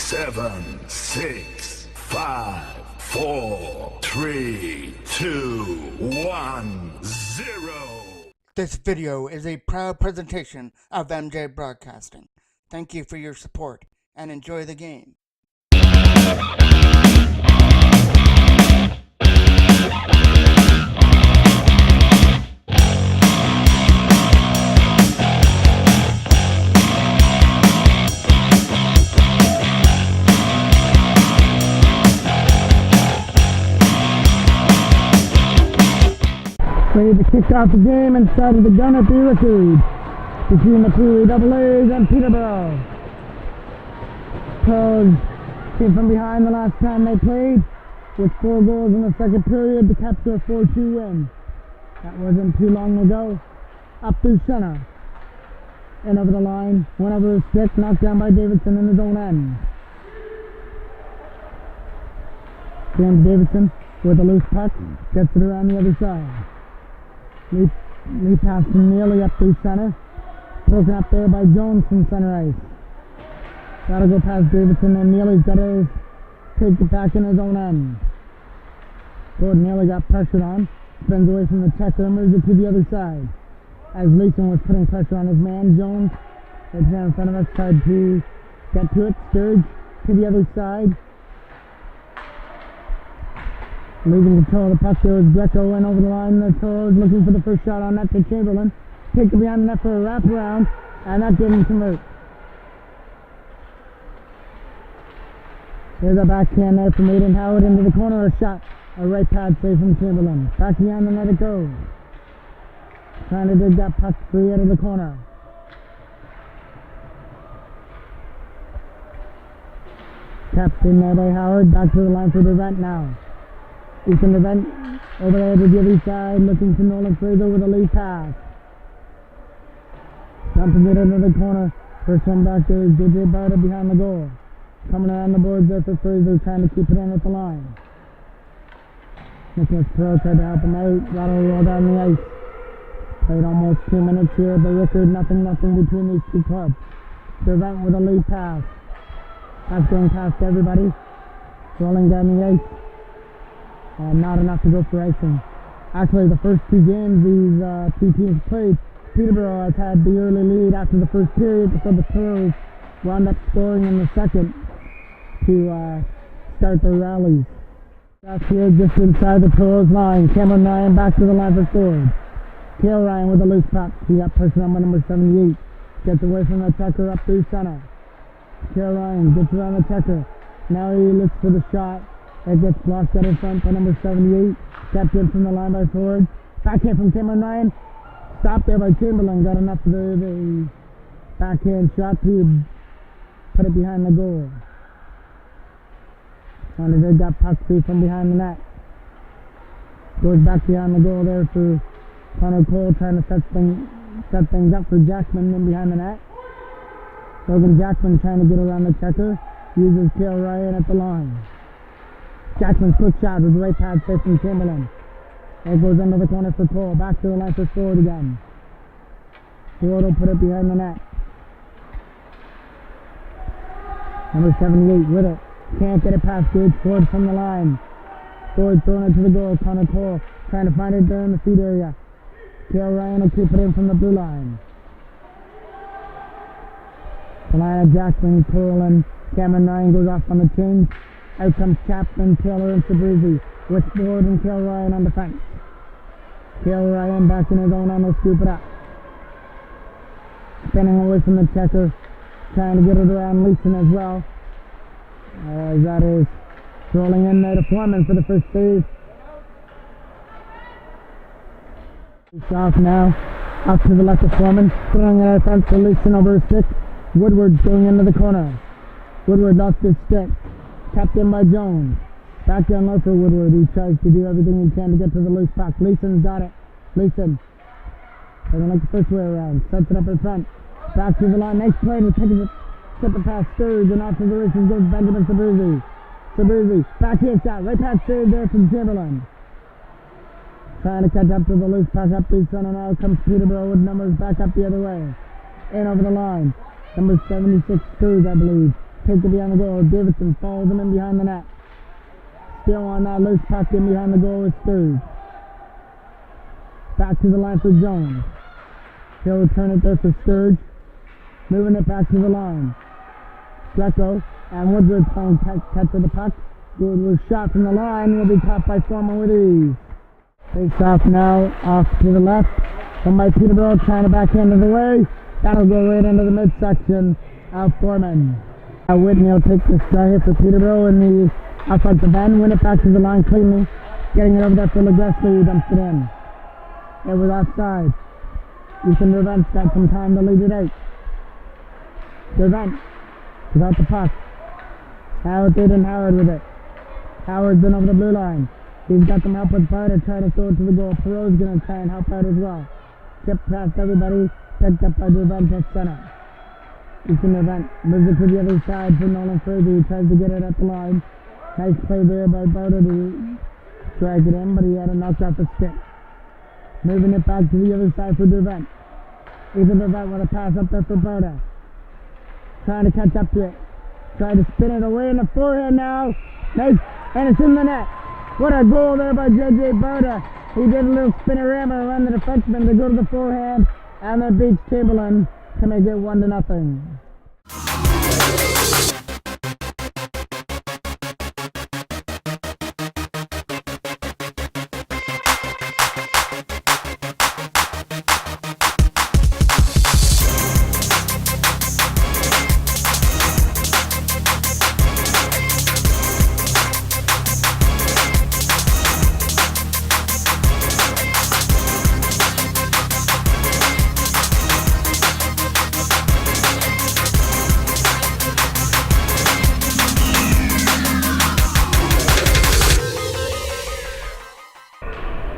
7, 6, 5, 4, 3, 2, 1, 0. This video is a proud presentation of MJ Broadcasting. Thank you for your support and enjoy the game. Ready to kick off the game inside of the gun at the record between the Peterborough Double A's and Peterborough. Toros came from behind the last time they played with 4 goals in the second period to capture a 4-2 win. That wasn't too long ago. Up through center and over the line, went over his stick, knocked down by Davidson in his own end. James Davidson with a loose puck, gets it around the other side. Lee pass from Neely up through center. Broken up there by Jones from center ice. Gotta go past Davidson, and Neely's got to take it back in his own end. Gordon Neely got pressured on. Spins away from the checker and moves it to the other side. As Leeson was putting pressure on his man, Jones, right there in front of us, tried to get to it. Sturge to the other side. Losing control of the puck, there was Greco went over the line. The Toros looking for the first shot on net to Chamberlain. Take it behind the net for a wraparound, and that didn't convert. There's a backhand there from Aiden Howard into the corner. A shot, a right pad save from Chamberlain. Back behind the net it goes. Trying to dig that puck free out of the corner. Tapped in there by Howard. Back to the line for Devent now. Ethan Devent over there to the other side, looking for Nolan Fraser with a lead pass. Dumping it into the corner. First one back there is DJ Barta behind the goal. Coming around the boards there for Fraser, trying to keep it in at the line. Nicholas Pearl tried to help him out. Got to roll down the ice. Played almost 2 minutes here at the record. Nothing between these two clubs. Devent with a lead pass. That's going past everybody. Rolling down the ice. Not enough to go for icing. Actually, the first 2 games these two teams played, Peterborough has had the early lead after the first period, so the Toros wound up scoring in the second to start their rallies. That's here just inside the Toros line. Cameron Ryan back to the line for scoring. Cale Ryan with a loose puck. He got pressure on by number 78. Gets away from the checker up through center. Cale Ryan gets around the checker. Now he looks for the shot. That gets blocked out in front by number 78. Kept in from the line by Ford. Backhand from Cameron Ryan. Stopped there by Chamberlain. Got enough of the backhand shot to put it behind the goal. Trying to dig that puck free from behind the net. Goes back behind the goal there for Connor Cole, trying to set things up for Jackman in behind the net. Logan Jackman trying to get around the checker. Uses Cale Ryan at the line. Jackson's quick shot with the right pad save from Chamberlain. It goes into the corner for Cole. Back to the line for Ford again. Ford will put it behind the net. Number 78 with it. Can't get it past Gage Ford from the line. Ford throwing it to the goal. Connor Cole trying to find it there in the feed area. Cale Ryan will keep it in from the blue line. The line of Jackson, Cole, and Cameron Ryan goes off on the change. Out comes Chapman, Taylor, and Sabruzzi with Ford and Cale Ryan on defense. Cale Ryan back in his own end will scoop it up. Spinning away from the checker, trying to get it around Leeson as well. As that is rolling in there to Foreman for the first save. It's off now, up to the left of Foreman, throwing it out front for Leeson over his stick. Woodward going into the corner. Woodward lost his stick. Tapped in by Jones. Back down low for Woodward. He tries to do everything he can to get to the loose puck. Leeson's got it. Leeson doesn't like the first way around. Sets it up in front. Back to the line. Nice play to take it. Tip it past Sturge and off to the races goes Benjamin Sabruzzi. Sabruzzi. Backhand shot. Right past save there from Chamberlain. Trying to catch up to the loose puck up through center. Now comes Peterborough with numbers back up the other way. In over the line. Number 76 Sturge, I believe. take it behind the goal. Davidson follows him in behind the net. Still on that loose puck in behind the goal with Sturge. Back to the line for Jones. He'll return it there for Sturge. Moving it back to the line. Greco and Woodward playing catch of the puck. Woodward's shot from the line will be caught by Foreman with ease. Face off now off to the left. From by Peterborough trying to backhand it away. That'll go right into the midsection of Foreman. Whitney will take the strike here for Peterborough in the offensive end. Win it back to the line cleanly. Getting it over there for Legresley. He dumps it in. It was offside. Ethan Dervent's got some time to lead it out. Dervent without the puck. Howard didn't Howard with it. Howard's been over the blue line. He's got some help with Barter trying to throw it to the goal. Perot's going to try and help out as well. Chip past everybody. Picked up by Dervent at center. Ethan Dervent moves it to the other side for Nolan Fraser. He tries to get it at the line. Nice play there by Barter to drag it in, but he had it knocked off the stick. Moving it back to the other side for Dervent. Ethan Dervent with a pass up there for Barter. Trying to catch up to it. Trying to spin it away in the forehand now. Nice, and it's in the net. What a goal there by J.J. Barter. He did a little spinner-rammer around the defenseman to go to the forehand. And they beats Chamberlain to make it 1-0.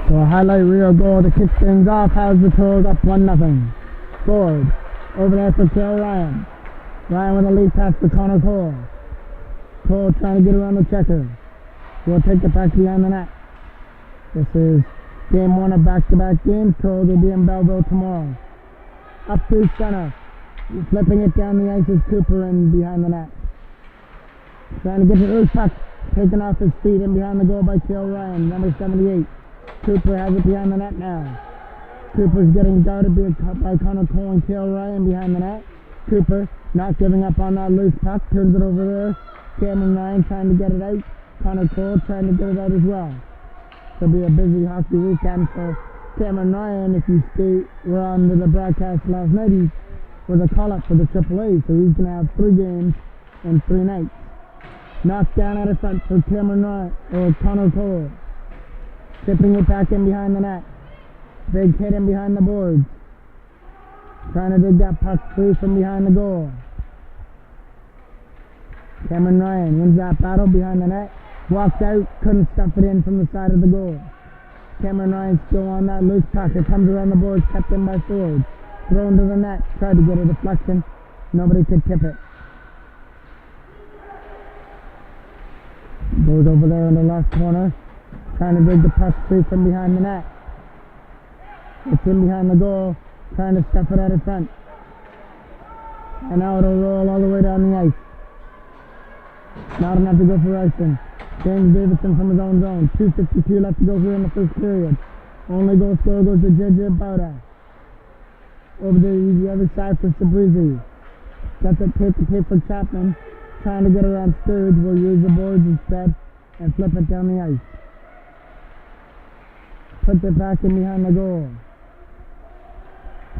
So a highlight reel goal to kick things off has the Toros up 1-0. Scored. Over there for Cale Ryan. Ryan with a lead pass to Connor Cole. Cole trying to get around the checker. He'll take it back behind the net. This is game one of back-to-back games. Toros will be in Belleville tomorrow. Up to center. Flipping it down the ice is Cooper in behind the net. Trying to get the loose puck. Taken off his feet in behind the goal by Cale Ryan, number 78. Cooper has it behind the net now. Cooper's getting guarded by Connor Cole and Cale Ryan behind the net. Cooper not giving up on that loose puck. Turns it over there. Cameron Ryan trying to get it out. Connor Cole trying to get it out as well. It'll be a busy hockey weekend for Cameron Ryan. If you were on to the broadcast last night, he was a call-up for the AAA, so he's going to have 3 games in 3 nights. Knocked down out of front for Cameron Ryan, or Connor Cole. Tipping it back in behind the net. Big hit in behind the boards. Trying to dig that puck free from behind the goal. Cameron Ryan wins that battle behind the net. Walks out, couldn't stuff it in from the side of the goal. Cameron Ryan still on that loose puck. It comes around the boards, kept in by Ford. Thrown to the net, tried to get a deflection. Nobody could tip it. Goes over there in the left corner. Trying to dig the puck free from behind the net. It's in behind the goal. Trying to stuff it out in front. And now it'll roll all the way down the ice. Not enough to go for icing. James Davidson from his own zone. 2:52 left to go here in the first period. Only goal scorer goes to J.J. Barter. Over the other side for Sabrizi. Got that tape for Chapman. Trying to get around Sturge. We'll use the boards instead and flip it down the ice. Puts it back in behind the goal.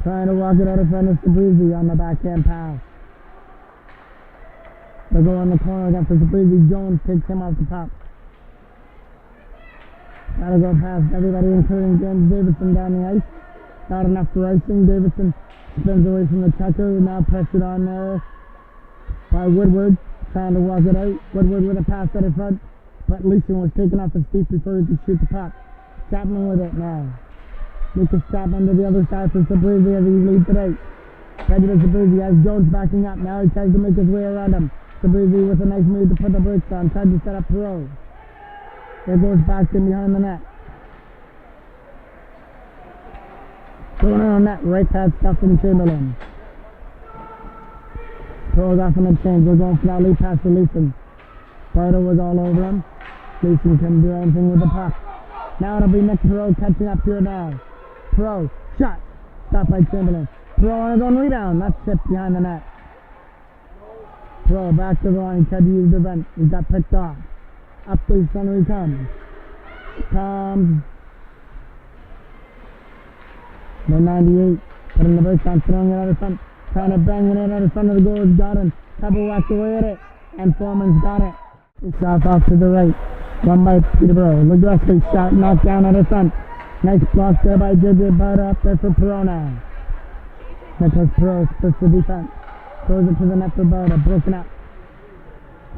Trying to walk it out of front of Sabrizi on the backhand pass. They'll go on the corner again for Sabrizi. Jones takes him off the top. That'll go past everybody, including James Davidson down the ice. Not enough for icing. Davidson spins away from the checker. Now pressured on there by Woodward. Trying to walk it out. Woodward with a pass out in front. But Leeson was taken off his feet before he could shoot the puck. Chapman with it now. Lucas Chapman to the other side for Sabrizi as he leads it out. Ready to Sabrizi has Jones backing up. Now he tries to make his way around him. Sabrizi with a nice move to put the brakes on. Tried to set up Perot. There goes back in behind the net. Throwing it on net right past Dustin Chamberlain. Toros off in the change. We're going for that lead pass to Leeson. Bardo was all over him. Leeson couldn't do anything with the puck. Now it'll be Nick Perot catching up here now. Perot, shot. Stopped by Chamberlain. Perot on his own rebound. That's tipped behind the net. Perot back to the line. Tried to use the vent. He got picked off. Up to the center he comes. No 98. Putting the brakes on, throwing it out of front. Trying to bang it out of front of the goal. Got him. Pebble whacked away at it. And Foreman's got it. It's off to the right. Run by Peterborough. Legrosky shot knocked down out of front. Nice block there by JJ Barda up there for Perot now. Nicholas Perot splits the defense. Throws it to the net for Barda. Broken up.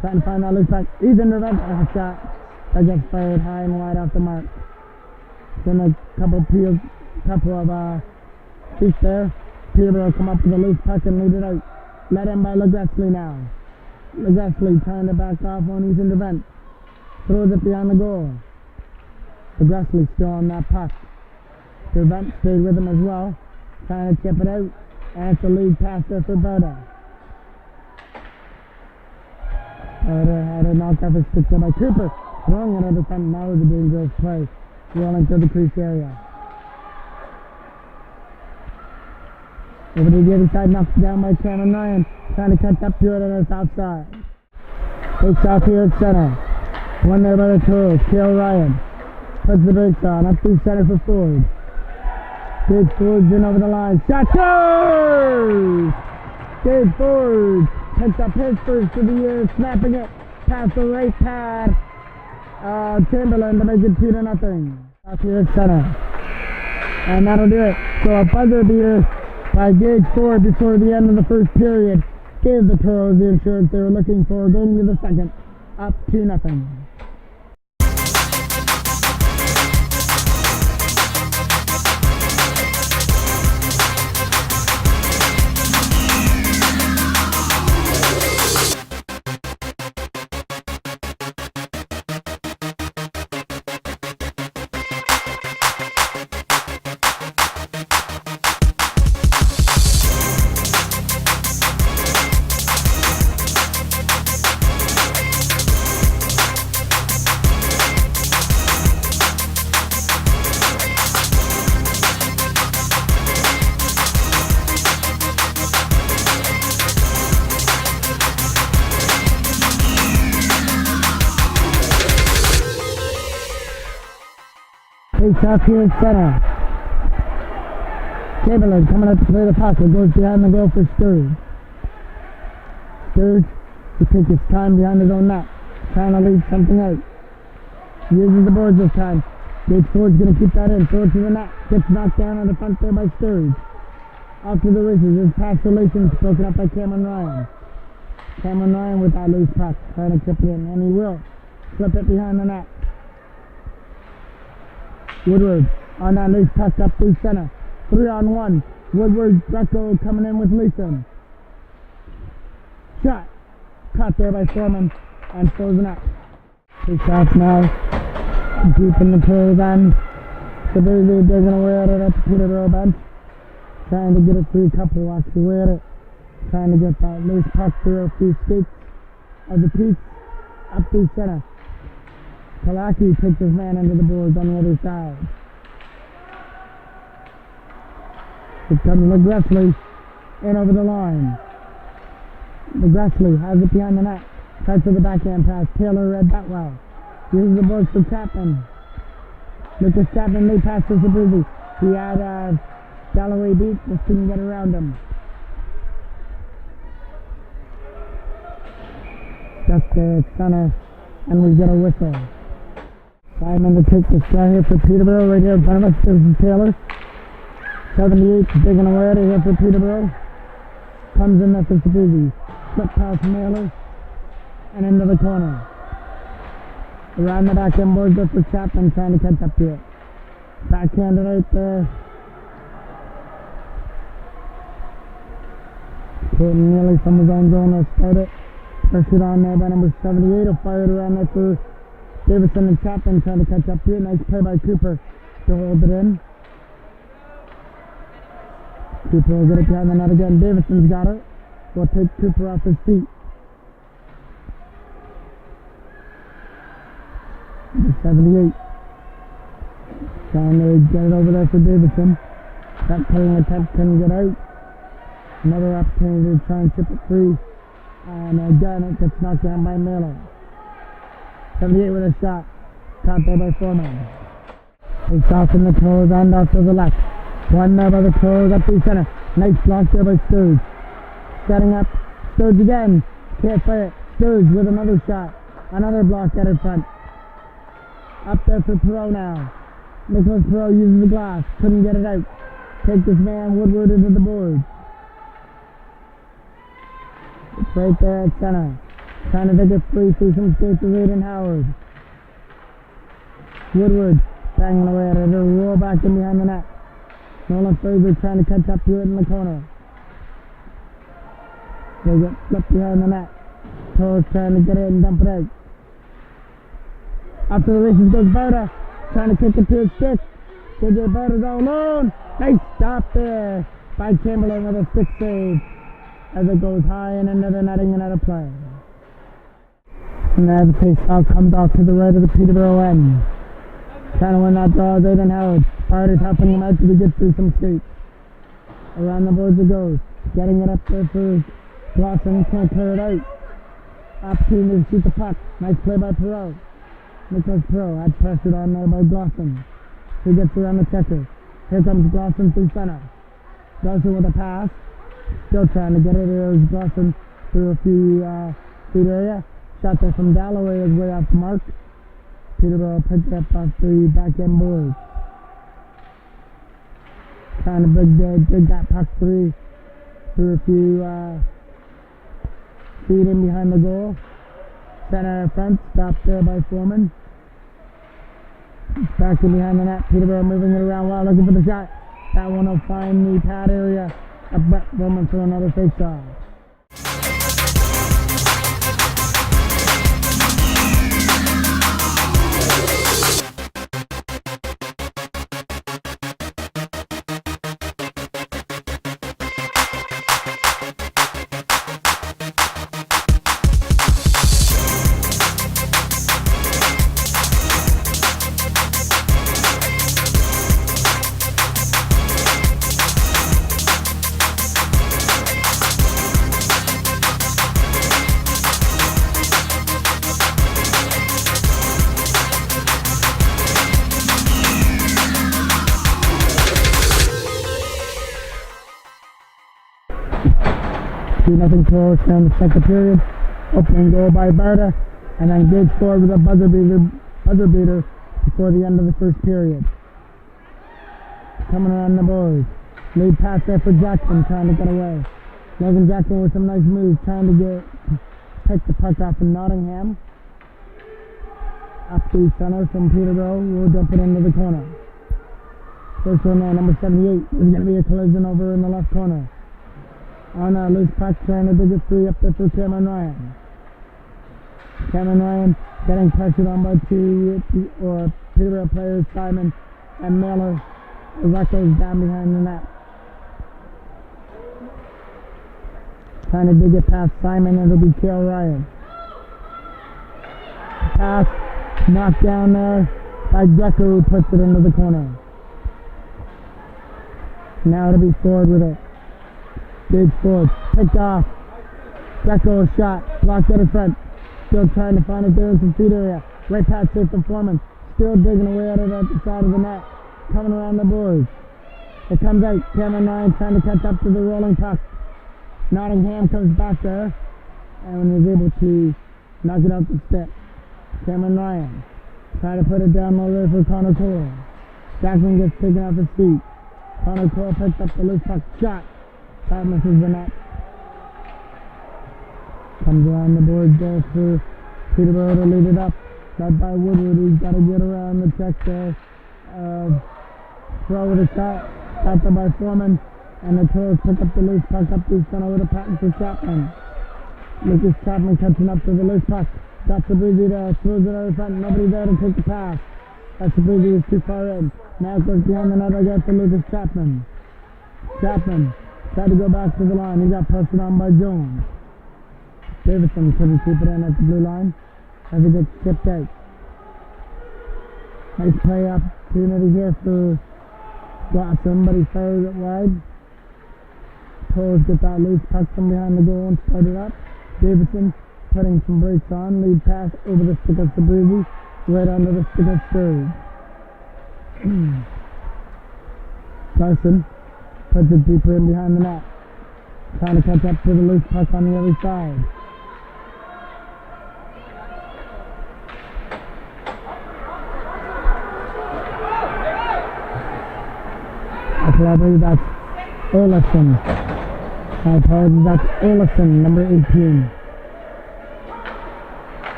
Trying to find that loose back. He's in revenge. A shot that gets fired high and wide off the mark. Then a couple of feet there. Peterborough come up with a loose puck and lead it out. Led in by Legrosky now. Legrosky trying to back off when he's in the vent. Throws it beyond the goal. Legrosky still on that puck. The vent stayed with him as well. Trying to chip it out. And it's a lead pass there for Barda. Barda had a knock off his stick there by Cooper. Throwing it out of front. Now is a dangerous play. Rolling through the crease area. Over to the other side, knocked down by Cameron Ryan. Trying to catch up to it on the south side. Takes off here at center. One there by the Toros. Cale Ryan. Puts the brakes on. Up through center for Ford. Gage Ford's in over the line. Shot goes! Gage Ford picks up his first of the year. Snapping it past the right pad. Chamberlain to make it 2-0. Off here at center. And that'll do it. So a buzzer beater by Gage Ford before the end of the first period gave the Toros the insurance they were looking for going into the second, up 2-0. Takes off here at center. Chamberlain coming up to play the puck. It goes behind the goal for Sturge. Sturge, he takes his time behind his own net. Trying to lead something out. Uses the boards this time. Gage Ford's going to keep that in. Throw it to the net. Gets knocked down on the front there by Sturge. Off to the races. His pass relations broken up by Cameron Ryan. Cameron Ryan with that loose puck. Trying to chip it in. And he will. Slip it behind the net. Woodward on that loose puck up through center. 3-on-1. Woodward, Greco coming in with Leeson. Shot. Caught there by Foreman and frozen up. Two shots now. Deep in the Toros end. Severely digging away at it at the Peterborough bench. Trying to get it through. Couple walks away at it. Trying to get that loose puck through a few skates of the piece. Up through center. Kalaki takes his man into the boards on the other side. It comes Legrosky in over the line. Legrosky has it behind the net. Tries for the backhand pass. Taylor read that well. Uses the boards for Chapman. Lucas Chapman may pass to Zabruzi. He had Galloway beat, just couldn't get around him. Just the center, and we get a whistle. 5 minutes to take the try here for Peterborough. Right here in front of us, this is Taylor. 78, digging away at it here for Peterborough. Comes in there for Zabruzi. Slip past Mailer, and into the corner. Around the back end boards up for Chapman, trying to catch up to it. Backhanded out there. Putting nearly from his own zone to start it. Pressured on there by number 78. He'll fire it around there for Davison and Chapman, trying to catch up to it. Nice play by Cooper to hold it in. Cooper will get it behind the net again. Davison's got it. will take Cooper off his feet. Number 78. Trying to get it over there for Davidson. That pulling attempt couldn't get out. Another opportunity to try and chip it free. And again, it gets knocked down by Miller. 78 with a shot. Caught there by Foreman. It's off in the Toros and off to the left. One there by the Toros up the center. Nice block there by Sturge. Setting up. Sturge again. Can't play it. Sturge with another shot. Another block at her front. Up there for Perot now. Nicholas Perot uses the glass. Couldn't get it out. Take this man Woodward into the board. It's right there at center. Trying to take it free through some skates of Aiden Howard. Woodward banging away at it. It'll roll back in behind the net. Nolan Fraser trying to catch up to it in the corner. They get flipped behind the net. Toros trying to get it and dump it out. After the races goes Berta. Trying to kick it to his stick. JJ Berta's all alone. Nice stop there by Chamberlain with a stick save. As it goes high and into the netting and out of play. And now the face-off comes off to the right of the Peterborough end. Trying to win that draw is Aiden Howard. Bart is helping him out to get through some skates. Around the boards it goes. Getting it up there for Glosson. Can't clear it out. Opportunity to shoot the puck. Nice play by Perot. Nicholas Perot had pressured on there by Glosson. He gets around the checker. Here comes Glosson through center. Glosson with a pass. Still trying to get it. There's Glosson through a few feet area. Shot there from Dalloway is way off the mark. Peterborough picked it up off the back end board. Trying to dig that puck through a few feet in behind the goal. Center front, stopped there by Foreman. Back in behind the net. Peterborough moving it around well, looking for the shot. That one will find the pad area. Brett Bowman for another face-off. Nothing close in the second period. Opening goal by Barta, and then Gage scored with a buzzer beater before the end of the first period. Coming around the boards. Lead pass there for Jackson, trying to get away. Logan Jackson with some nice moves, trying to pick the puck off in Nottingham. Up the center from Peterborough, we'll dump it into the corner. First one there, number 78. There's going to be a collision over in the left corner. On a loose puck, trying to dig it free up there for Cameron Ryan. Cameron Ryan getting pressured on by two Peterborough players, Simon and Miller. The ruck goes down behind the net. Trying to dig it past Simon, it'll be Cale Ryan. Pass, knocked down there by Greco, who puts it into the corner. Now it'll be Ford with it. Big Ford, picked off. Greco shot, blocked at the front. Still trying to find it there in some feet area. Right past safe from Foreman. Still digging away at it at the side of the net. Coming around the boards. It comes out. Cameron Ryan trying to catch up to the rolling puck. Nottingham comes back there and is able to knock it out the stick. Cameron Ryan trying to put it down low there for Connor Cole. Jackson gets taken off his feet. Connor Cole picks up the loose puck. Shot. That misses the net. Comes around the board there for Peterborough to lead it up. Led by Woodward, who's got to get around the check there. Throw with a shot. Shot there by Foreman. And the Toros pick up the loose puck up the center with a patent for Chapman. Lucas Chapman catching up to the loose puck. Got Sabrizi there. Throws it out of front. Nobody there to take the pass. That Sabrizi is too far in. Now it goes behind the net again for Lucas Chapman. Chapman Tried to go back to the line. He got pressed on by Jones. Davidson couldn't keep it in at the blue line as he gets tipped out. Nice play opportunity here for Blossom, but he fires it wide. Toros get that loose puck from behind the goal and start it up. Davidson putting some brakes on. Lead pass over the stick of Sabrizi, right under the stick of Sturge. Larson puts it deeper in behind the net. Trying to catch up to the loose puck on the other side. I believe that's Olafson. I apologize, that's Olafson, number 18.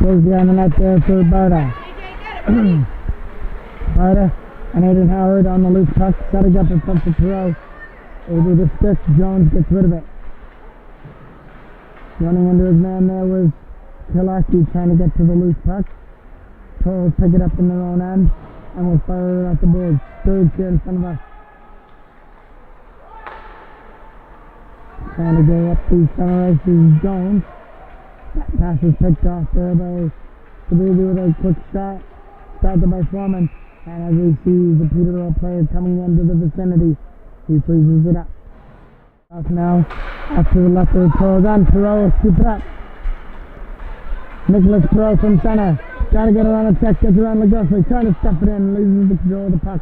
Goes behind the net there for Barta. Barta and Aiden Howard on the loose puck, setting up in front of Perot. Over the stick, Jones gets rid of it. Running under his man there was Kilaki trying to get to the loose puck. Toros pick it up in their own end and will fire it at the boards. Sturge here in front of us. Trying to go up the center ice is Jones. That pass is picked off there by Sabrizi with a quick shot. Started by Foreman. And as we see the Peterborough player coming into the vicinity, he freezes it up. Off now, after the left of the Toros on. Perot scoop it up. Nicholas Perot from center. Trying to get around the check, gets around Legosley, trying to stuff it in, loses the control of the puck,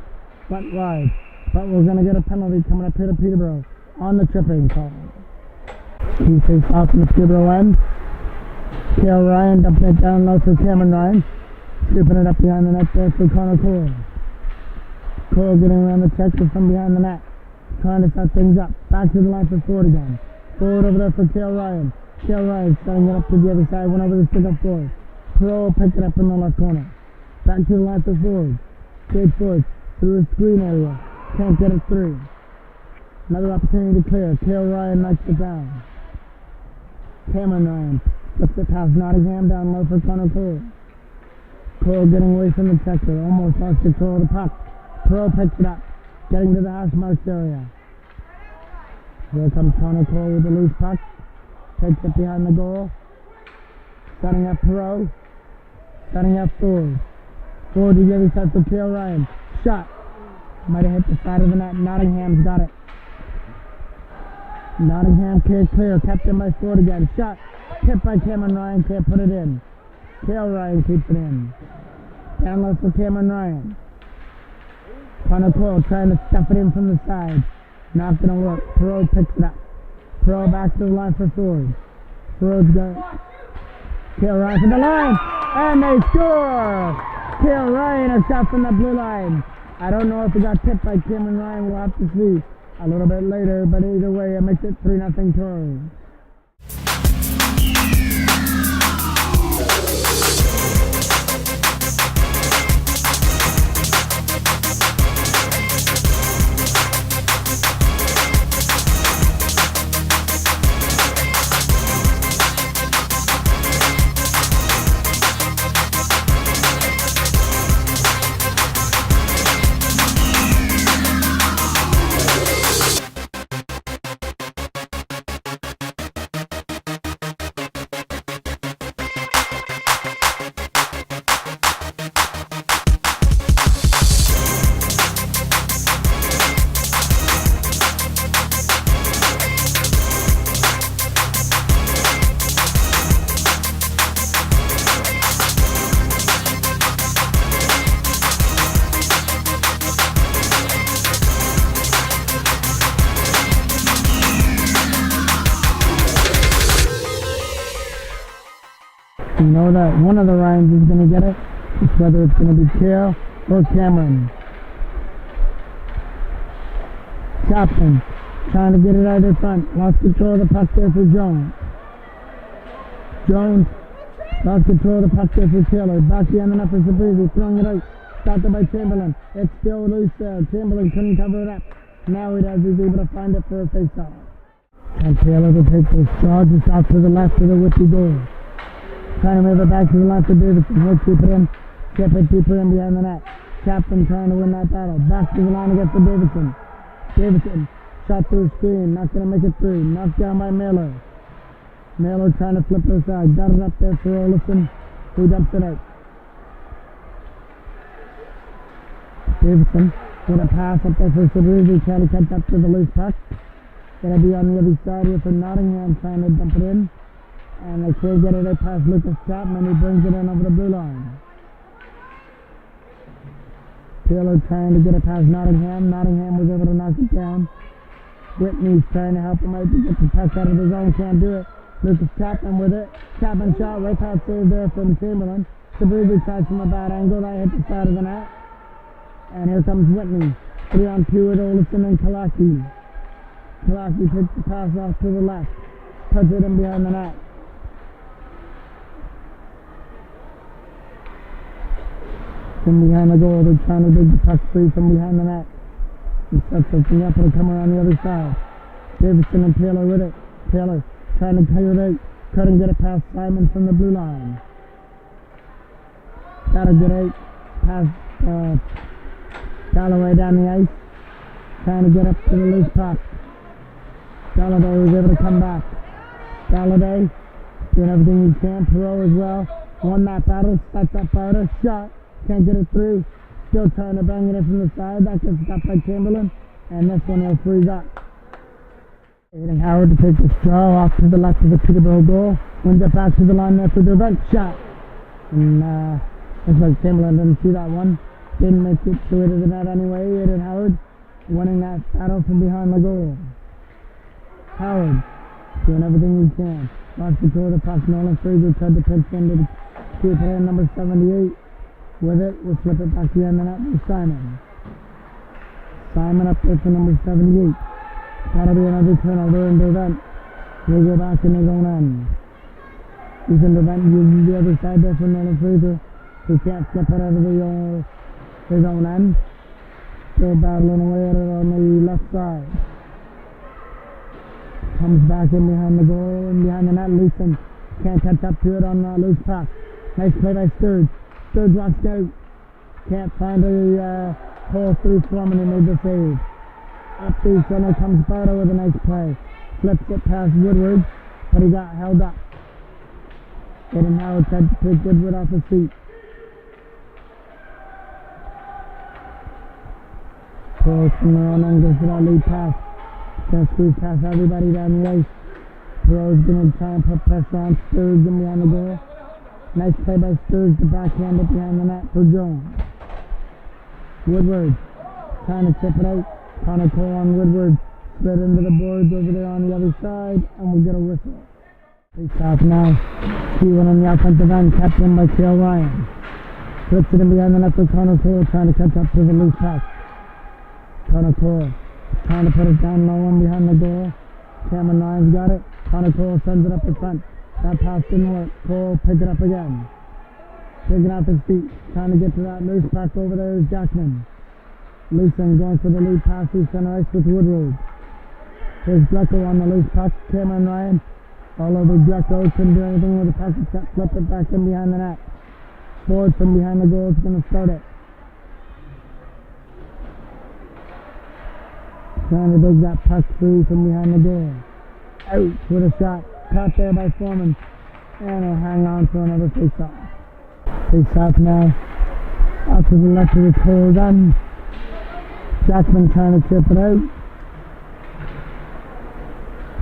went wide. But we're going to get a penalty coming up here to Peterborough on the tripping call. He takes off in the Peterborough end. Cale Ryan dumping it down low for Cameron Ryan. Scooping it up behind the net there for Connor Cole. Cole getting around the check from behind the net. Trying to set things up. Back to the line for Ford again. Forward over there for Cale Ryan. Cale Ryan setting it up to the other side, went over the stick up forward. Perot picked it up in the left corner. Back to the line for Ford. Straight forward through the screen area. Can't get it through. Another opportunity to clear. Cale Ryan knocks it down. Cameron Ryan flips it past Nottingham down low for Connor Cole. Cole getting away from the checker. Almost lost control of the puck. Perot picks it up. Getting to the hash marks area. Here comes Connor Cole with the loose puck. Takes it behind the goal. Setting up Perot. Setting up Ford. Ford to the other side for Cale Ryan. Shot. Might have hit the side of the net. Nottingham's got it. Nottingham clear. Kept in by Ford again. Shot. Hit by Cameron Ryan. Can't put it in. Cale Ryan keeps it in. Down low for Cameron Ryan. Connor Cole trying to stuff it in from the side. Not going to work. Perot picks it up. Perot back to the line for Ford. Perot's got Cale Ryan from the line, and they score! Cale Ryan a shot from the blue line. I don't know if he got tipped by Cameron Ryan. We'll have to see a little bit later, but either way, it makes it 3-0 Toros. You know that one of the Ryans is going to get it. It's whether it's going to be Cale or Cameron. Chapman trying to get it out of front. Lost control of the puck there for Jones. Jones lost control of the puck there for Taylor. Back behind the net for Sabrizi. Throwing it out. Stopped it by Chamberlain. It's still loose there. Chamberlain couldn't cover it up. Now he does. He's able to find it for a face-off. And Taylor will take those charges out to the left of the Whitby goal. Trying to move it back to the left of Davidson. He'll keep it in. Chip it deeper in behind the net. Chapman trying to win that battle. Back to the line against the Davidson. Davidson shot through screen. Not going to make it through. Knocked down by Mailer. Mailer trying to flip it aside. Got it up there for Olafson, who dumps it out. Davidson with a pass up there for Sabrizzi, trying to catch up to the loose puck. Gonna be on the other side here for Nottingham, trying to dump it in. And they can't get it out past Lucas Chapman, he brings it in over the blue line. Taylor trying to get it past Nottingham. Nottingham was able to knock it down. Whitney's trying to help him out to get the puck out of the zone, can't do it. Lucas Chapman with it. Chapman shot right past save there from Chamberlain. Sabrizzi tries from a bad angle, that hit the side of the net. And here comes Whitney. 3-on-2 with Olafson and Kalaki. Kalaki takes the pass off to the left. Puts it in behind the net. From behind the goal, they're trying to dig the puck free from behind the net. He sets something up, it'll come around the other side. Davidson and Taylor with it. Taylor trying to clear it out. Couldn't get it past Simon from the blue line. Gotta get out past Galloway down the ice. Trying to get up to the loose puck. Galladay was able to come back. Galladay doing everything he can. Perot as well. Won that battle. Sets up Powder. Shot. Can't get it through. Still trying to bang it in from the side. That gets stopped by Chamberlain. And this one he'll freeze up. Aiden Howard to take the straw off to the left of the Peterborough goal. Wins it back to the line there for the event shot. And looks like Chamberlain didn't see that one. Didn't make it to it to the net anyway. Aiden Howard winning that battle from behind the goal. Howard doing everything he can. Lost control of the puck. Nolan Fraser tried to pinch into the key player number 78. With it, we'll flip it back behind the net for Simon. Simon up there for number 78. That'll be another turnover in Devent. We'll go back in his own end. He's in Devent, uses the other side there for Nolan Fraser. He can't slip it out of his own end. Still battling away at it on the left side. Comes back in behind the goal and behind the net. Leeson can't catch up to it on the loose pass. Nice play by Sturge. Sturge walks out. Can't find a hole through from and he made the save. Up the center comes Bardo with a nice play. Flips it past Woodward, but he got held up. Aiden Howard tried to take Woodward off his feet. Toros from their own end goes to that lead pass. Gonna squeeze past everybody down the ice. Perot's gonna try and put pressure on Sturge and behind the goal. Nice play by Sturge to backhand it behind the net for Jones. Woodward trying to chip it out. Connor Cole on Woodward. Slid into the boards over there on the other side, and we'll get a whistle. Face off now. T1 on the offensive end, kept in by Cale Ryan. Flips it in behind the net for Connor Cole, trying to catch up to the loose pass. Connor Cole trying to put it down low and behind the goal. Cameron Ryan's got it. Connor Cole sends it up in front. That pass didn't work. Cole pick it up again. Picking off his feet. Trying to get to that loose pass over there is Jackman. Leeson going for the lead pass through center ice with Woodward. There's Greco on the loose pass. Cameron Ryan all over Greco. Couldn't do anything with the pass except flip it back in behind the net. Ford from behind the goal is going to start it. Trying to dig that puck through from behind the goal. Out with a shot. Caught there by Foreman. And he'll hang on for another face-off. Face-off now. Out to the left of the tail gun. Jackman trying to chip it out.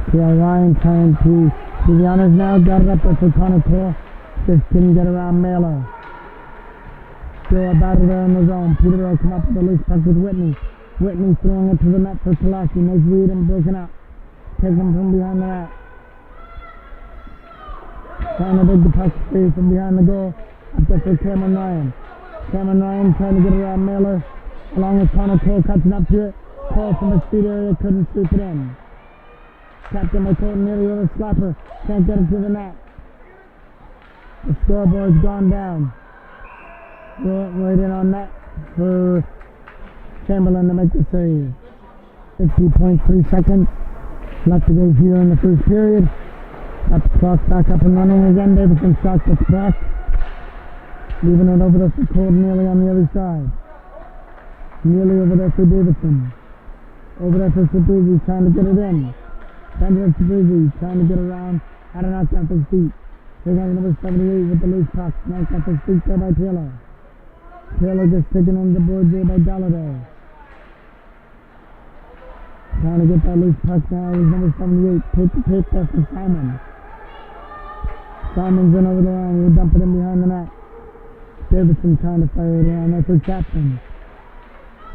Cale Ryan trying to do the honors now. Got it up there for Connor Cole. Just couldn't get around Mailer. Still a battle there in the zone. Peterborough come up with the loose puck with Whitney. Whitney throwing it to the net for Kalaki. Nice read and broken up. Take him from behind the net. Trying to dig the puck free from behind the goal. Up there for Cameron Ryan. Cameron Ryan trying to get around Mailer. Along with Connor Cole catching up to it. Cole from the speed area couldn't sweep it in. Captain McCole nearly over slapper. Can't get it to the net. The scoreboard's gone down. Right in on net for Chamberlain to make the save. 50.3 seconds left to go here in the first period. Got the clock back up and running again. Davidson shot gets back. Leaving it over to Cold nearly on the other side. Nearly over there for Davidson. Over there for Sabrizi, trying to get it in. Send it to Sabrizi, trying to get around. Had it knocked off his feet. Taking on number 78 with the loose puck. Knocked off his feet there by Taylor. Taylor just taking on the board there by Galladay. Trying to get that loose puck now is number 78. Take the pick there for Simon. Simon's in over the line. We'll dump it in behind the net. Davidson trying to fire it around there for Chapman.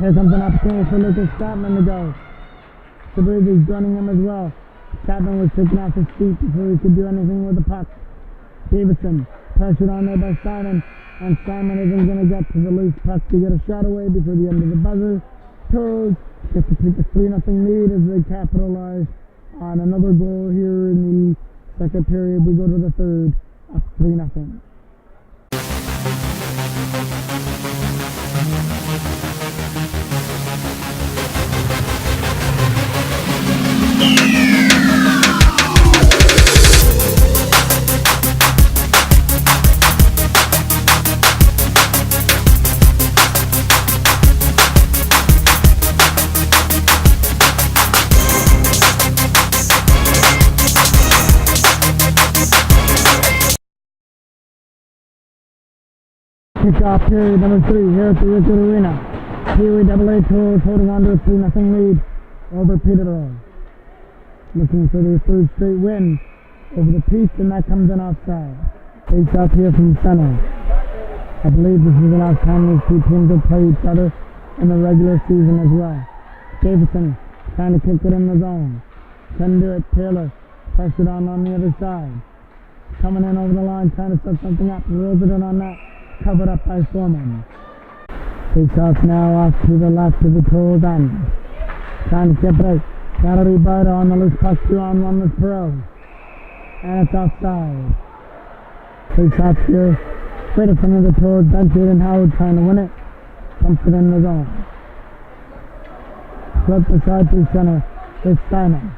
Here comes an opportunity for Lucas Chapman to go. Sabrizi's joining him as well. Chapman was taken off his feet before he could do anything with the puck. Davidson pressured on there by Simon, and Simon isn't going to get to the loose puck to get a shot away before the end of the buzzer. Toros get to take a 3-0 lead as they capitalize on another goal here in the second period. We go to the third, up 3-0. Kickoff period number 3 here at the Rickard Arena. Kiwi AA Toros holding on to a 3-0 lead over Peterborough. Looking for their third straight win over the Peach, and that comes in offside. Face off here from center. I believe this is the last time these two teams will play each other in the regular season as well. Davidson trying to kick it in the zone. Couldn't do it. Taylor pressured on the other side. Coming in over the line, trying to set something up. Rolls it in on that. Covered up by Foreman. Takes off now off to the left of the Toros end. Trying to chip it out. Got a rebound on the loose puck, 2-on-1 with Pearl. And it's offside. Takes off here. Straight in front of the Toros bench. Aiden Howard trying to win it. Dumps it in the zone. Flip the side to center. It's Simon.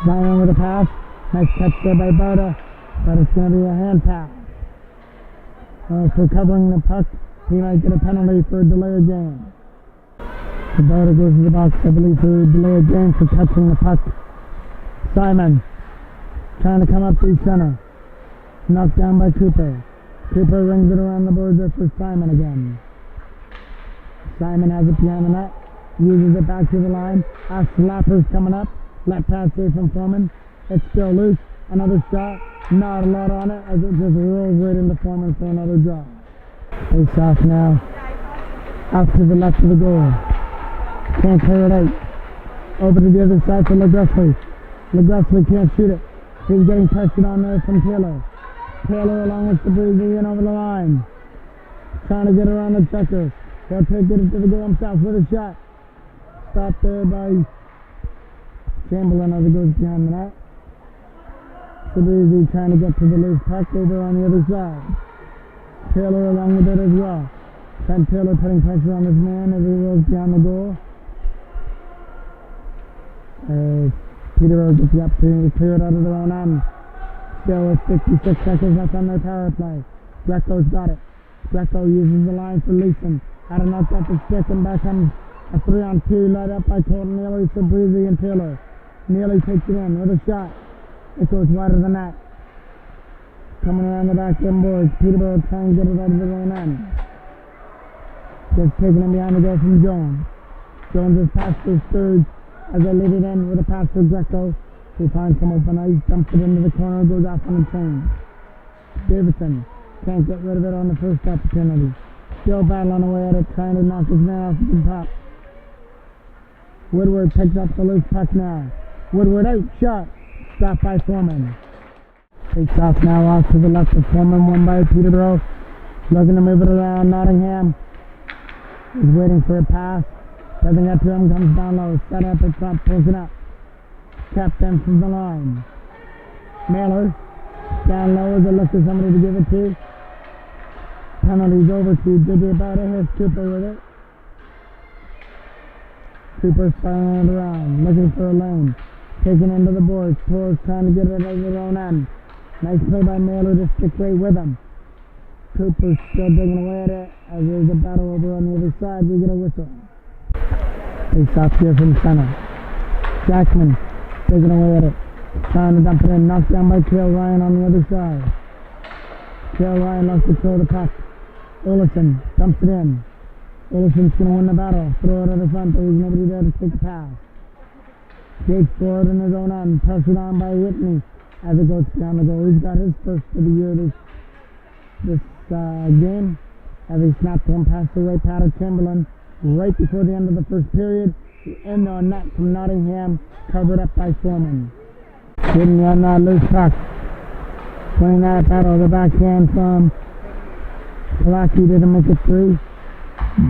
Simon with a pass. Nice catch there by Barta. But it's going to be a hand pass. For covering the puck, he might get a penalty for a delay of game. The Barta goes to the box, I believe, for a delay of game for touching the puck. Simon trying to come up to center. Knocked down by Cooper. Cooper rings it around the board there for Simon again. Simon has it behind the net. Uses it back to the line. Slapper's coming up. Left pass there from Foreman. It's still loose. Another shot. Not a lot on it as it just rolls right into Foreman for another draw. Face off now. Out to the left of the goal. Can't clear it out. Over to the other side for LaGressley. LaGressley can't shoot it. He's getting pressured on there from Taylor. Taylor along with Sabrizi in over the line. Trying to get around the checker. He'll take it to the goal himself with a shot. Stopped there by Chamberlain as it goes behind the net. Sabrizi trying to get to the loose puck over on the other side. Taylor along with it as well. Trent Taylor putting pressure on his man as he rolls behind the goal. Peterborough gets the opportunity to clear it out of their own end. Still with 56 seconds left on their power play. Greco's got it. Greco uses the line for Leeson. Had a knock up the stick and back on a 3-on-2 led up by Colton Neely, Sabrizi and Taylor. Neely takes it in with a shot. It goes wider than that. Coming around the back end boards. Peterborough trying to get it out of their own end. Just taking it behind the goal from Jones. Jones has passed his third as they lead it in with a pass for Greco. He finds some open ice, dumps it into the corner, goes off on the chain. Davidson can't get rid of it on the first opportunity. Still battling away at it, trying to knock his man off the top. Woodward picks up the loose puck now. Woodward out, shot. Stopped by Foreman. Takes off now off to the left of Foreman, won by Peterborough. Looking to move it around. Nottingham is waiting for a pass. Doesn't get to him, comes down low. Set up at front, pulls it up. Kept them from the line. Mailer down low as a look for somebody to give it to. Penalties over to JJ Barta. Here's Cooper with it. Cooper's firing it around, looking for a lane. Taking into the boards. Toros trying to get it out of their own end. Nice play by Mailer to stick right with him. Cooper's still digging away at it as there's a battle over on the other side. We get a whistle. Face off here from center. Jackman digging away at it. Trying to dump it in. Knocked down by Cale Ryan on the other side. Cale Ryan lost control of the puck. Olsen dumps it in. Olsen's going to win the battle. Throw it at the front, but there's nobody there to take the pass. Gates forward in his own end. Pressured on by Whitney as it goes beyond the goal. He's got his first of the year this game as he snapped one past the right pad of Chamberlain right before the end of the first period. In the net from Nottingham, covered up by Foreman. Whitney on that loose puck. Playing that battle, the backhand from Kalaki didn't make it through.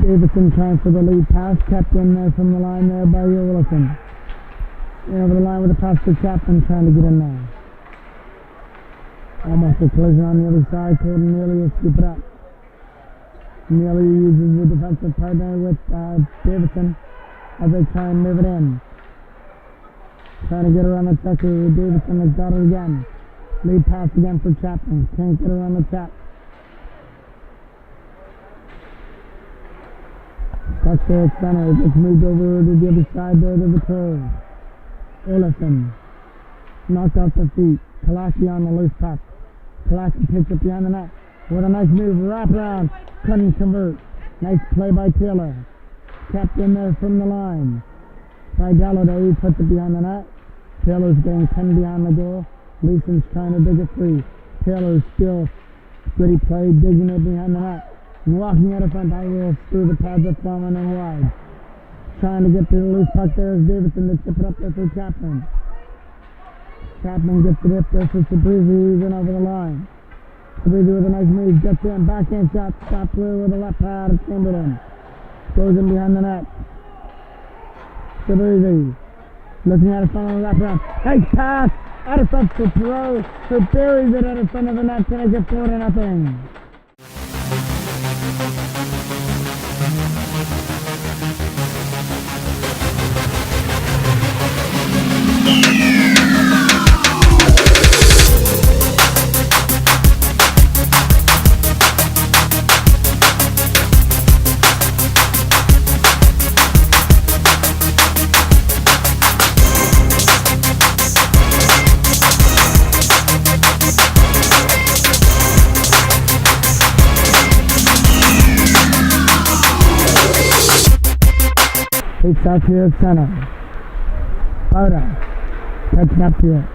Davidson trying for the lead pass, kept in there from the line there by Wilson. In over the line with a pass to Chapman, trying to get in there. Almost a collision on the other side. Colton Neely will scoop it up. Neely uses the defensive partner with Davidson as they try and move it in. Trying to get around the checker. Davidson has got it again. Lead pass again for Chapman. Can't get around the chap. Puck there at center. Just moved over to the other side there to the Toros. Olsen knocked off the feet. Kalaki on the loose puck. Kalaki picks it behind the net. With a nice move. Wrap around. Couldn't convert. Nice play by Taylor. Kept in there from the line. By Galladay, he puts it behind the net. Taylor's getting 10 behind the goal. Leeson's trying to dig it free. Taylor's still pretty play, digging it behind the net. Walking out of front, I will through the pads of Foreman and wide. Trying to get to the loose puck there is Davidson to chip it up there for Chapman. Chapman gets it up there for Sabrizi, who's in over the line. Sabrizi with a nice move, gets in, backhand shot, stopped through with a left pad of Chamberlain. Goes in behind the net. Sabrizi looking at it front of the left round. Nice pass out of front for Perot, who buries it out of front of the net to make it 4-0. Takes out here at center. Barda catching up to it.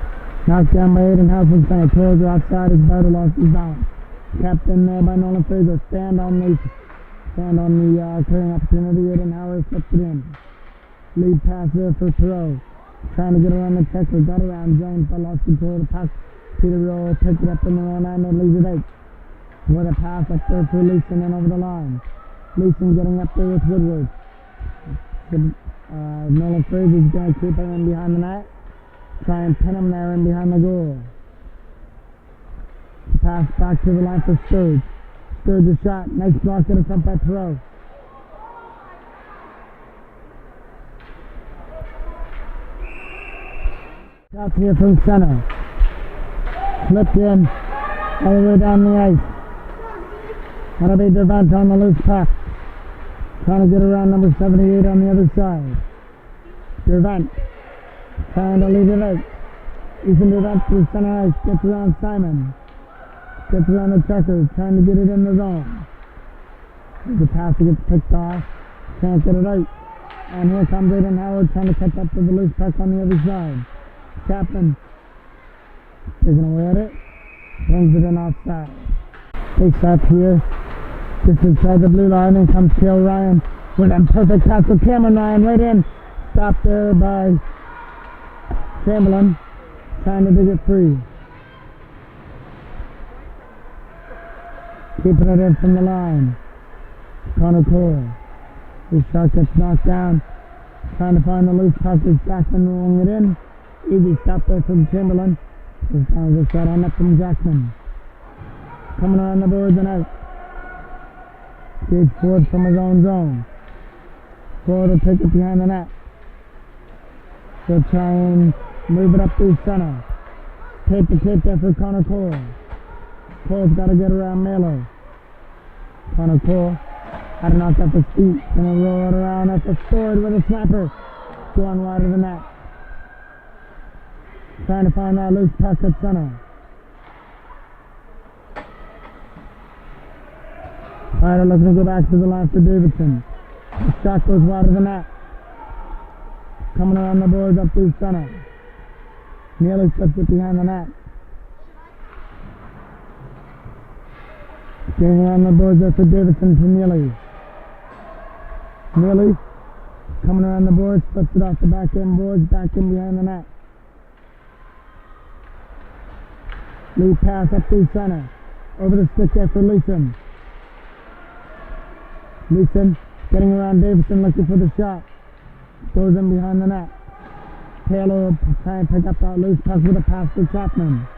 Knocked down by Aidenhouse from center. Toros are outside as Barda lost his balance. Kept in there by Nolan Fraser. Stand on the clearing opportunity. Aidenhouse slipped it in. Lead pass there for Perot. Trying to get around the checker. Got around Jones but lost control of the puck. Peterborough picked it up in the own end and leaves it out. With a pass up there for Leeson and over the line. Leeson getting up there with Woodward. Nolan Fraser's going to keep him in behind the net. Try and pin him there in behind the goal. Pass back to the line for Sturge. Sturge's shot. Nice block in the front by Perot. Out here from center. Slipped in all the way down the ice. That'll be Devant on the loose puck. Trying to get around number 78 on the other side. Devant trying to lead it out. Ethan Devant to the center ice. Gets around Simon. Gets around the checker. Trying to get it in the zone. The pass gets picked off. Can't get it out. And here comes Aiden Howard trying to catch up to the loose puck on the other side. Chapman taking away at it. Brings it in offside. Takes up here. Just inside the blue line, and comes Cale Ryan with a perfect pass to Cameron Ryan right in. Stopped there by Chamberlain, trying to dig it free. Keeping it in from the line. Connor Cole. His shot gets knocked down. Trying to find the loose puck as Jackman rolling it in. Easy stop there from Chamberlain. This time just got on up from Jackman. Coming around the boards and out. Gage forward from his own zone. Forward will take it behind the net. He'll try and move it up through center. Tape the tape there for Connor Cole. Cole's got to get around Mailer. Connor Cole had to knock off his feet. Gonna roll it around at the sword with a snapper. Going wide of the net. Trying to find that loose puck at center. Alright, looking to go back to the line for Davidson. The shot goes wide of the net. Coming around the boards up through center. Nearly slips it behind the net. Getting around the boards there for Davidson to Neely. Neely coming around the boards, flips it off the back end boards, back in behind the net. Lead pass up through center. Over the stick there for Leeson. Leeson getting around Davidson looking for the shot. Goes in behind the net. Taylor will try and pick up that loose puck with a pass to Chapman.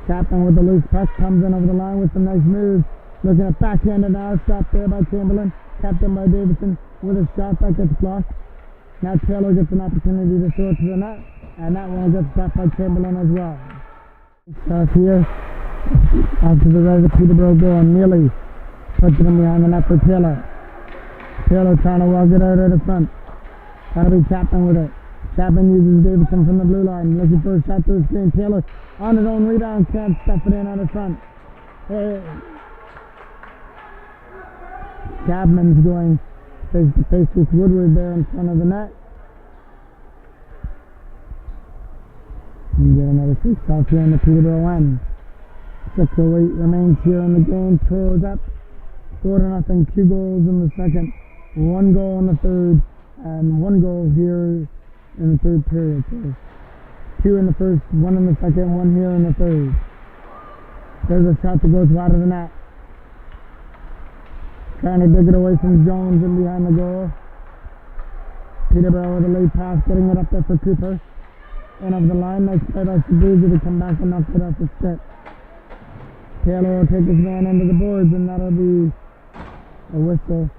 Chapman with the loose puck comes in over the line with some nice moves. Looking at backhander now, stopped there by Chamberlain. Captain by Davidson with a shot that gets blocked. Now Taylor gets an opportunity to throw it to the net, and that one gets stopped by Chamberlain as well. Start here, after the right of Peterborough goal, Neely puts it in behind the net for Taylor. Taylor trying to walk it out of the front. Trying to be Chapman with it. Chapman uses Davidson from the blue line, looking for a shot to the screen. Taylor on his own rebound, can't stuff it in out of front. Chapman's going face to face with Woodward there in front of the net. And get another face-off here in the Peterborough end. 6:08 remains here in the game. Toros up 4-0, 2 goals in the second, 1 goal in the third, and 1 goal here in the third period. So 2 in the first, 1 in the second, 1 here in the third. There's a shot that goes wide of the net. Trying to dig it away from Jones in behind the goal. Peterborough with a late pass, getting it up there for Cooper. And over the line, nice play by Sabuzi to come back and knock it off the stick. Taylor will take his man into the boards, and that'll be a whistle.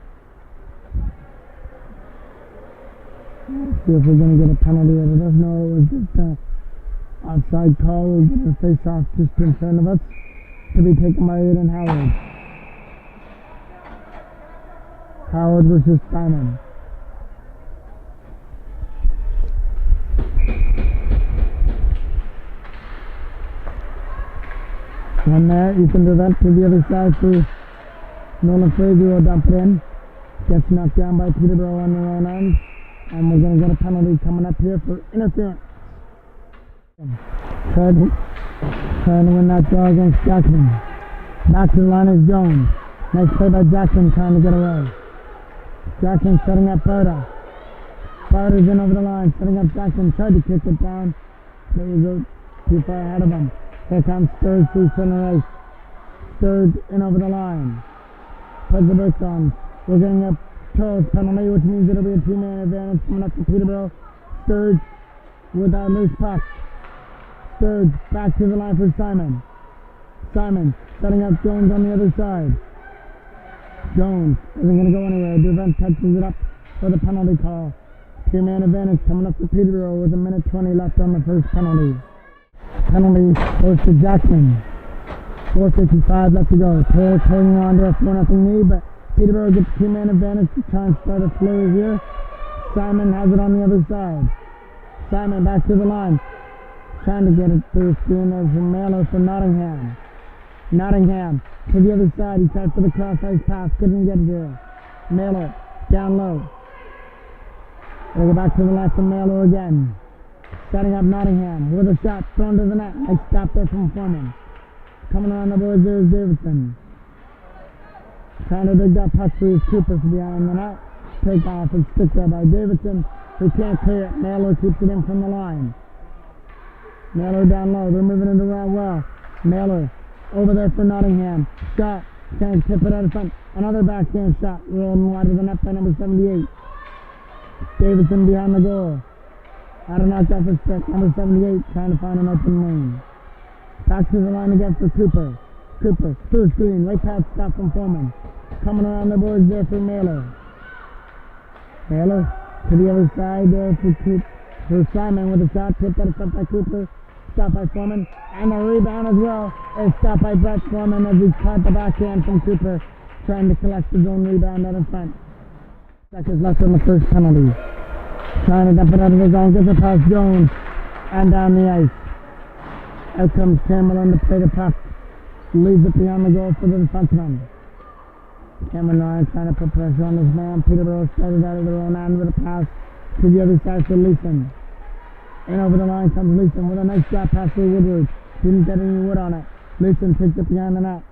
See if we're going to get a penalty out of this. No, it was just an offside call. We'll get a face-off just in front of us to be taken by Aiden Howard. Howard versus Simon. One there, you can do that to the other side for Nolan Frazier will dump it in. Gets knocked down by Peterborough on their own end. And we're going to get a penalty coming up here for interference. Trying to win that draw against Jackson. Back to the line is Jones. Nice play by Jackson trying to get away. Jackson setting up Barta. Barta's in over the line, setting up Jackson. Tried to kick it down. There we go. Too far ahead of him. Here comes Sturge through center ice. Sturge in over the line. Puts the brakes on. We're getting a Toros penalty, which means it'll be a 2-man advantage coming up to Peterborough. Sturge with that loose puck. Sturge back to the line for Simon. Simon setting up Jones on the other side. Jones isn't going to go anywhere. Durvent touches it up for the penalty call. 2-man advantage coming up to Peterborough with 1:20 left on the first penalty. Penalty goes to Jackson. 4:55 left to go. Toros holding on to a 4-0 lead, but Peterborough gets 2-man advantage to try and start a flurry here. Simon has it on the other side. Simon back to the line. Trying to get it through screen there from Mailer for Nottingham. Nottingham to the other side. He tried for the cross-ice pass. Couldn't get it there. Mailer down low. They'll go back to the left from Mailer again. Setting up Nottingham with a shot thrown to the net. Nice stop there from Foreman. Coming around the boards there is Davidson. Trying to dig that puck for his Cooper from behind the net. Take off and stick there by Davidson, who can't clear it. Mailer keeps it in from the line. Mailer down low. They're moving it around well. Mailer over there for Nottingham. Shot. Can't tip it out of front. Another backhand shot. Rolling wide of the net by number 78. Davidson behind the goal. Had a knocked off his stick. Number 78 trying to find an open lane. Back to the line again for Cooper. Cooper through screen. Right past stop from Foreman. Coming around the boards there for Mailer. Mailer to the other side there for Simon with a shot. Tipped out of front by Cooper. stopped by Foreman, and the rebound as well is stopped by Brett Foreman as he caught the backhand from Cooper, trying to collect his own rebound out in front. Seconds left on the first penalty. Trying to dump it out of the zone, gets it past Jones, and down the ice. Out comes Chamberlain to play the puck. Leaves it beyond the goal for the defenseman. Cameron Ryan trying to put pressure on his man. Peterborough started out of their own end with a pass to the other side for Leeson. And over the line comes Leeson with a nice drop pass to Woodward. Didn't get any wood on it. Leeson takes it behind the net.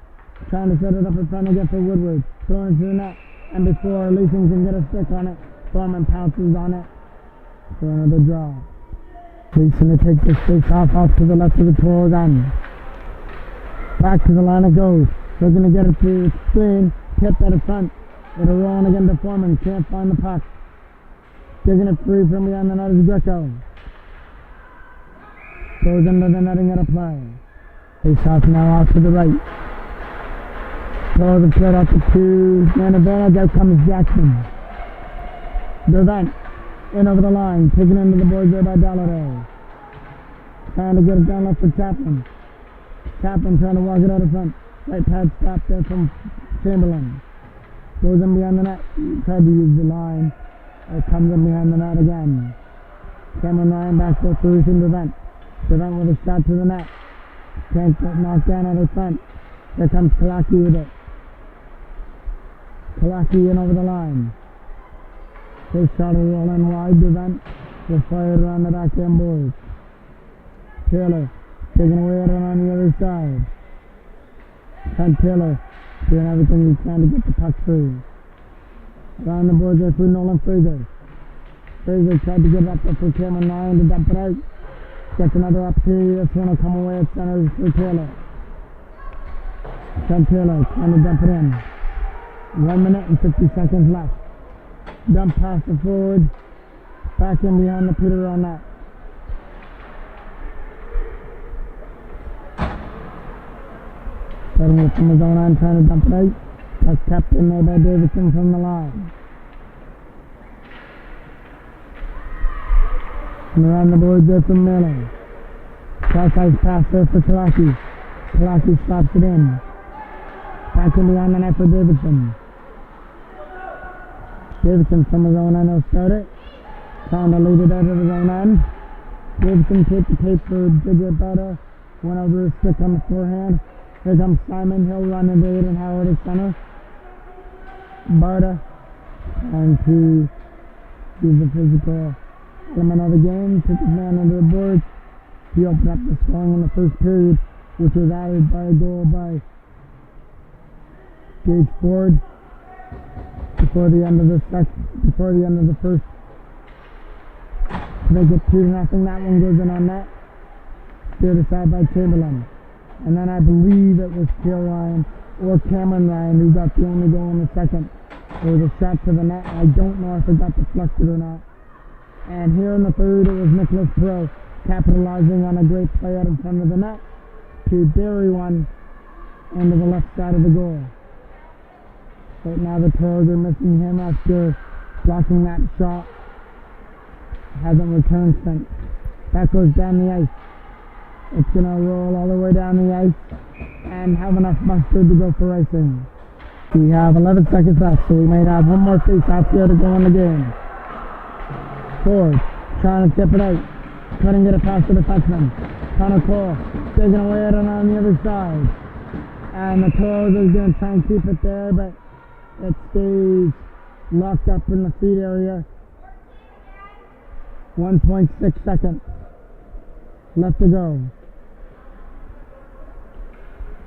Trying to set it up in front again for Woodward. Throwing it to the net. And before Leeson can get a stick on it, Foreman pounces on it for another draw. Leeson to take this face off to the left of the Toros end. Back to the line it goes. Looking to get it through the screen. Tipped at the front. It'll roll on again to Foreman. Can't find the puck. Digging it free from behind the net is Greco. Goes under the netting at a play. Face off now off to the right. Throws the play off the two-man advantage. Out comes Jackson. Durvant in over the line. Taken into the boards there by Dalladay. Trying to get it down left for Chapman. Chapman trying to walk it out of front. Right pad stop there from Chamberlain. Goes in behind the net. Tried to use the line. It comes in behind the net again. Cameron Ryan back there for Ruth and Durvant. Durvant with a shot to the net. Can't get knocked down out of front. Here comes Kalaki with it. Kalaki in over the line. His shot will roll in wide. Durvant will fire it around the backhand boards. Taylor taking away at it on the other side. Trent Taylor doing everything he can to get the puck through. Around the boards there for Nolan Fraser. Fraser tried to get it up there for Cameron Ryan to dump it out. Gets another opportunity. This one will come away at center for Taylor. Trent Taylor trying to dump it in. 1 minute and 50 seconds left. Dump pass to forward. Back in behind the Peterborough net. Starting it from his own end, trying to dump it out. That's kept in there by Davidson from the line. And around the boards there from Miller. Cross-ice pass there for Kalaki. Kalaki stops it in. Back in behind the net for Davidson. Davidson from his own end will start it. Trying to lead it out of his own end. Davidson takes the tape for Digger better. Went over his stick on the forehand. Here comes Simon. He'll run into Aiden Howard at center. Barta. And to use the physical element of the game. Took his man under the board. He opened up the scoring in the first period, which was added by a goal by Gage Ford before the end of the first. To make it 2-0. That one goes in on net. Steered aside by Chamberlain. And then I believe it was Phil Ryan or Cameron Ryan who got the only goal in the second. It was a shot to the net. I don't know if it got deflected or not. And here in the third, it was Nicholas Perot capitalizing on a great play out in front of the net to bury one into the left side of the goal. Right now the Toros are missing him after blocking that shot. Hasn't returned since. That goes down the ice. It's going to roll all the way down the ice and have enough mustard to go for icing. We have 11 seconds left, so we might have one more face-off here to go in the game. Ford trying to tip it out. Couldn't get it past the defenseman. Connor Cole taking away at it on the other side. And the Toros are going to try and keep it there, but it stays locked up in the feed area. 1.6 seconds left to go.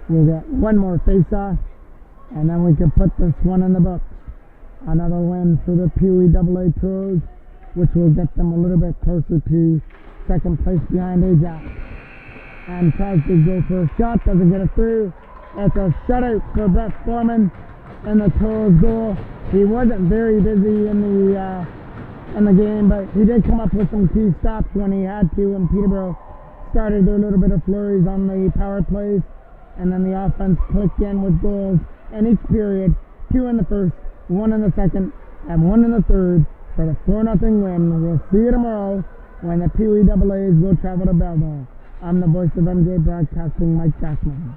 We'll get one more face-off, and then we can put this one in the books. Another win for the Pee AA Toros, which will get them a little bit closer to second place behind Ajax. And tries to go for a shot, doesn't get it through. It's a shutout for Brett Foreman in the Toros goal. He wasn't very busy in the game, but he did come up with some key stops when he had to, and Peterborough started their little bit of flurries on the power plays, and then the offense clicked in with goals in each period. 2 in the first, 1 in the second, and 1 in the third for the 4-0 win. We'll see you tomorrow when the Pee AAs will travel to Belleville. I'm the voice of MJ Broadcasting, Mike Jackman.